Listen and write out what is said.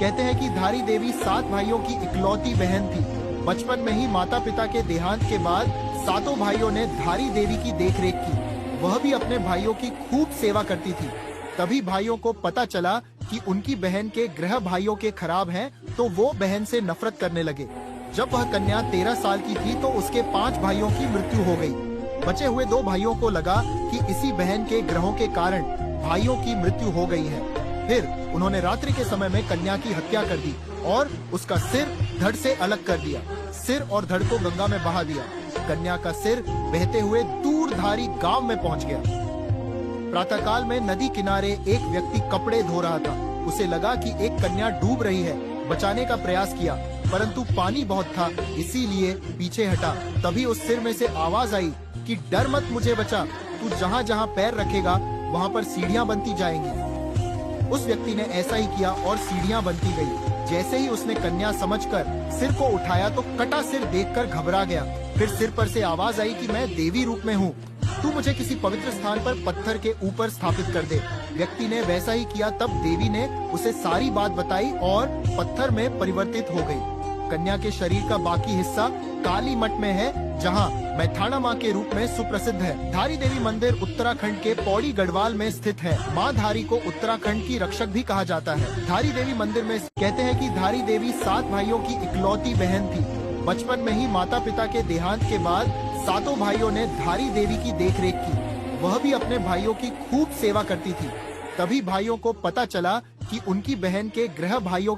कहते हैं कि धारी देवी 7 भाइयों की इकलौती बहन थी। बचपन में ही माता पिता के देहांत के बाद सातों भाइयों ने धारी देवी की देखरेख की। वह भी अपने भाइयों की खूब सेवा करती थी। तभी भाइयों को पता चला कि उनकी बहन के ग्रह भाइयों के खराब हैं, तो वो बहन से नफरत करने लगे। जब वह कन्या 13 साल की थी तो उसके 5 भाइयों की मृत्यु हो गई। बचे हुए 2 भाइयों को लगा कि इसी बहन के ग्रहों के कारण भाइयों की मृत्यु हो गई है। फिर उन्होंने रात्रि के समय में कन्या की हत्या कर दी और उसका सिर धड़ से अलग कर दिया। सिर और धड़ को गंगा में बहा दिया। कन्या का सिर बहते हुए दूरधारी गांव में पहुंच गया। प्रातःकाल में नदी किनारे एक व्यक्ति कपड़े धो रहा था। उसे लगा कि एक कन्या डूब रही है। बचाने का प्रयास किया, परंतु पानी बहुत था, इसीलिए पीछे हटा। तभी उस सिर में से आवाज आई कि डर मत, मुझे बचा। तू जहाँ जहाँ पैर रखेगा वहाँ पर सीढ़ियाँ बनती जाएंगी। उस व्यक्ति ने ऐसा ही किया और सीढ़ियाँ बनती गई। जैसे ही उसने कन्या समझकर सिर को उठाया तो कटा सिर देखकर घबरा गया। फिर सिर पर से आवाज आई कि मैं देवी रूप में हूँ, तू मुझे किसी पवित्र स्थान पर पत्थर के ऊपर स्थापित कर दे। व्यक्ति ने वैसा ही किया। तब देवी ने उसे सारी बात बताई और पत्थर में परिवर्तित हो गई। कन्या के शरीर का बाकी हिस्सा काली मठ में है, जहां मैथाना माँ के रूप में सुप्रसिद्ध है। धारी देवी मंदिर उत्तराखंड के पौड़ी गढ़वाल में स्थित है। माँ धारी को उत्तराखंड की रक्षक भी कहा जाता है। धारी देवी मंदिर में कहते हैं कि धारी देवी 7 भाइयों की इकलौती बहन थी। बचपन में ही माता पिता के देहांत के बाद सातों भाइयों ने धारी देवी की देखरेख की। वह भी अपने भाइयों की खूब सेवा करती थी। तभी भाइयों को पता चला कि उनकी बहन के ग्रह भाइयों